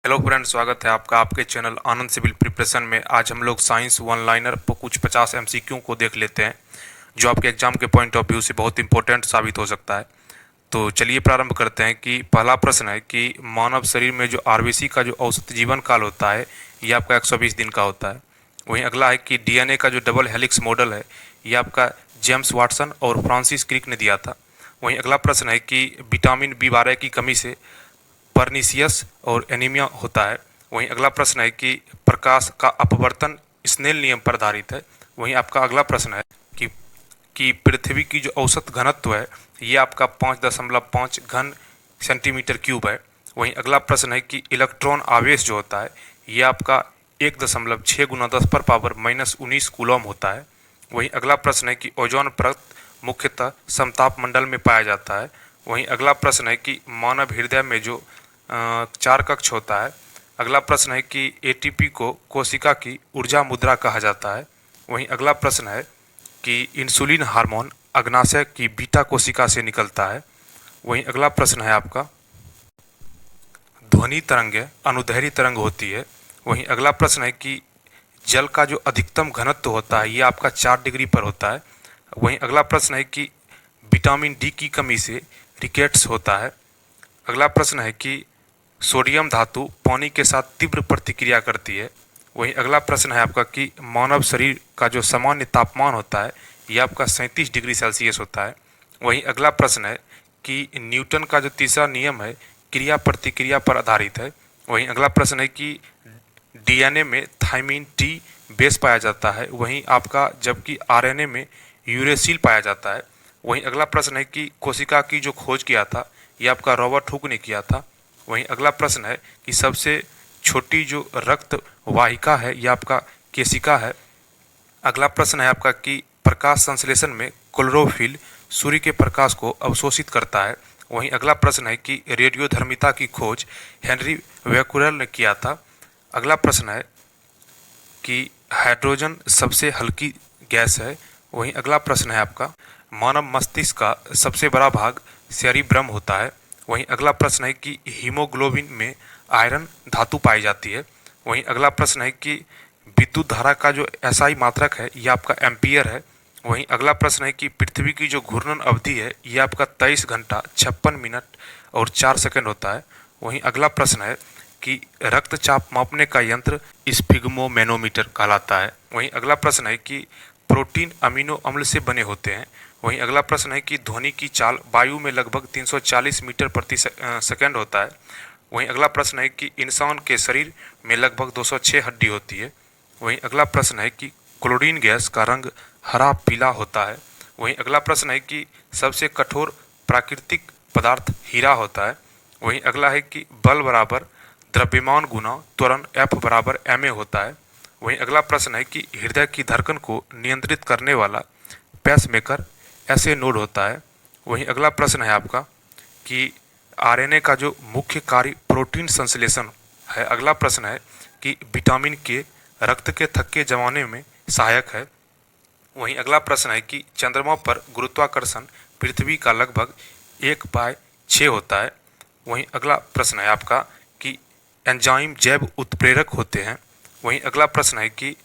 Hello friend, स्वागत है आपका आपके चैनल आनंद सिविल प्रिपरेशन में। आज हम लोग साइंस वन लाइनर पर कुछ 50 एमसीक्यू को देख लेते हैं जो आपके एग्जाम के पॉइंट ऑफ व्यू से बहुत इंपॉर्टेंट साबित हो सकता है। तो चलिए प्रारंभ करते हैं कि पहला प्रश्न है कि मानव शरीर में जो आरबीसी का जो औसत जीवन काल होता है ये आपका 120 दिन का होता है। वहीं अगला है कि डीएनए का जो डबल हेलिक्स मॉडल है ये आपका जेम्स वाटसन और फ्रांसिस क्रिक ने दिया था। वहीं अगला प्रश्न है कि विटामिन बी 12 की कमी से पर्नीसियस और एनीमिया होता है। वहीं अगला प्रश्न है कि प्रकाश का अपवर्तन स्नेल नियम पर आधारित है। वहीं आपका अगला प्रश्न है कि पृथ्वी की जो औसत घनत्व है ये आपका 5.5 घन सेंटीमीटर क्यूब है। वहीं अगला प्रश्न है कि इलेक्ट्रॉन आवेश जो होता है ये आपका 1.6 गुना 10⁻⁻19 कूलम होता है। वहीं अगला प्रश्न है कि ओजोन परत मुख्यतः समताप मंडल में पाया जाता है। वहीं अगला प्रश्न है कि मानव हृदय में जो 4 कक्ष होता है। अगला प्रश्न है कि एटीपी को कोशिका की ऊर्जा मुद्रा कहा जाता है। वहीं अगला प्रश्न है कि इंसुलिन हार्मोन अग्नाशय की बीटा कोशिका से निकलता है। वहीं अगला प्रश्न है आपका ध्वनि तरंग अनुदैर्घ्य तरंग होती है। वहीं अगला प्रश्न है कि जल का जो अधिकतम घनत्व होता है ये आपका 4 डिग्री पर होता है। वहीं अगला प्रश्न है कि विटामिन डी की कमी से रिकेट्स होता है। अगला प्रश्न है कि सोडियम धातु पानी के साथ तीव्र प्रतिक्रिया करती है। वहीं अगला प्रश्न है आपका कि मानव शरीर का जो सामान्य तापमान होता है ये आपका 37 डिग्री सेल्सियस होता है। वहीं अगला प्रश्न है कि न्यूटन का जो तीसरा नियम है क्रिया प्रतिक्रिया पर आधारित है। वहीं अगला प्रश्न है कि डीएनए में थायमिन टी बेस पाया जाता है, वहीं आपका जबकि आरएनए में यूरेसिल पाया जाता है। वहीं अगला प्रश्न है कि कोशिका की जो खोज किया था ये आपका रॉबर्ट हुक ने किया था। वहीं अगला प्रश्न है कि सबसे छोटी जो रक्त वाहिका है ये आपका केशिका है। अगला प्रश्न है आपका कि प्रकाश संश्लेषण में क्लोरोफिल सूर्य के प्रकाश को अवशोषित करता है। वहीं अगला प्रश्न है कि रेडियोधर्मिता की खोज हेनरी बैक्यूरेल ने किया था। अगला प्रश्न है कि हाइड्रोजन सबसे हल्की गैस है। वहीं अगला प्रश्न है आपका मानव मस्तिष्क का सबसे बड़ा भाग सेरिब्रम होता है। वहीं अगला प्रश्न है कि हीमोग्लोबिन में आयरन धातु पाई जाती है। वहीं अगला प्रश्न है कि विद्युत धारा का जो एसआई मात्रक है ये आपका एम्पियर है। वहीं अगला प्रश्न है कि पृथ्वी की जो घूर्णन अवधि है ये आपका 23 घंटा 56 मिनट और 4 सेकंड होता है। वहीं अगला प्रश्न है कि रक्तचाप मापने का यंत्र स्फिग्मोमेनोमीटर कहलाता है। वहीं अगला प्रश्न है कि प्रोटीन अमीनो अम्ल से बने होते हैं। वहीं अगला प्रश्न है कि ध्वनि की चाल वायु में लगभग 340 मीटर प्रति सेकंड होता है। वहीं अगला प्रश्न है कि इंसान के शरीर में लगभग 206 हड्डी होती है। वहीं अगला प्रश्न है कि क्लोरीन गैस का रंग हरा पीला होता है। वहीं अगला प्रश्न है कि सबसे कठोर प्राकृतिक पदार्थ हीरा होता है। वहीं अगला है कि बल बराबर द्रव्यमान गुना त्वरण F बराबर ma होता है। वहीं अगला प्रश्न है कि हृदय की धड़कन को नियंत्रित करने वाला पेसमेकर ऐसे नोड होता है। वहीं अगला प्रश्न है आपका कि आरएनए का जो मुख्य कार्य प्रोटीन संश्लेषण है। अगला प्रश्न है कि विटामिन के रक्त के थक्के जमाने में सहायक है। वहीं अगला प्रश्न है कि चंद्रमा पर गुरुत्वाकर्षण पृथ्वी का लगभग 1/6 होता है। वहीं अगला प्रश्न है आपका कि एंजाइम जैव उत्प्रेरक होते हैं। वहीं अगला प्रश्न है कि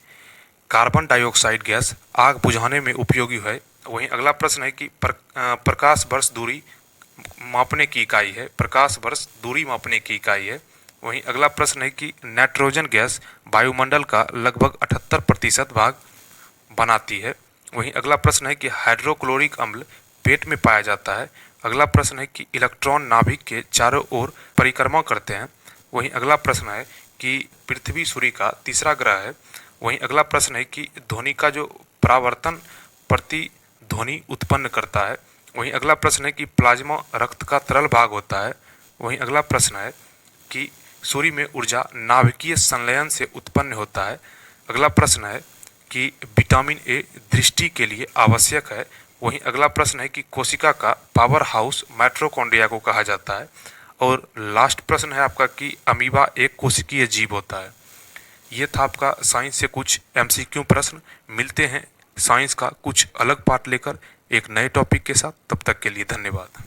कार्बन डाइऑक्साइड गैस आग बुझाने में उपयोगी है। वहीं अगला प्रश्न है कि प्रकाश वर्ष दूरी मापने की इकाई है। प्रकाश वर्ष दूरी मापने की इकाई है। वहीं अगला प्रश्न है कि नाइट्रोजन गैस वायुमंडल का लगभग 78% भाग बनाती है। वहीं अगला प्रश्न है कि हाइड्रोक्लोरिक अम्ल पेट में पाया जाता है। अगला प्रश्न है कि इलेक्ट्रॉन नाभिक के चारों ओर परिक्रमा करते हैं। वहीं अगला प्रश्न है कि पृथ्वी सूर्य का तीसरा ग्रह है। वहीं अगला प्रश्न है कि ध्वनि का जो परावर्तन प्रति ध्वनि उत्पन्न करता है। वहीं अगला प्रश्न है कि प्लाज्मा रक्त का तरल भाग होता है। वहीं अगला प्रश्न है कि सूर्य में ऊर्जा नाभिकीय संलयन से उत्पन्न होता है। अगला प्रश्न है कि विटामिन ए दृष्टि के लिए आवश्यक है। वहीं अगला प्रश्न है कि कोशिका का पावर हाउस माइटोकॉन्ड्रिया को कहा जाता है। और लास्ट प्रश्न है आपका कि अमीबा एक कोशिकीय जीव होता है। ये था आपका साइंस से कुछ एमसीक्यू प्रश्न। मिलते हैं साइंस का कुछ अलग पार्ट लेकर एक नए टॉपिक के साथ। तब तक के लिए धन्यवाद।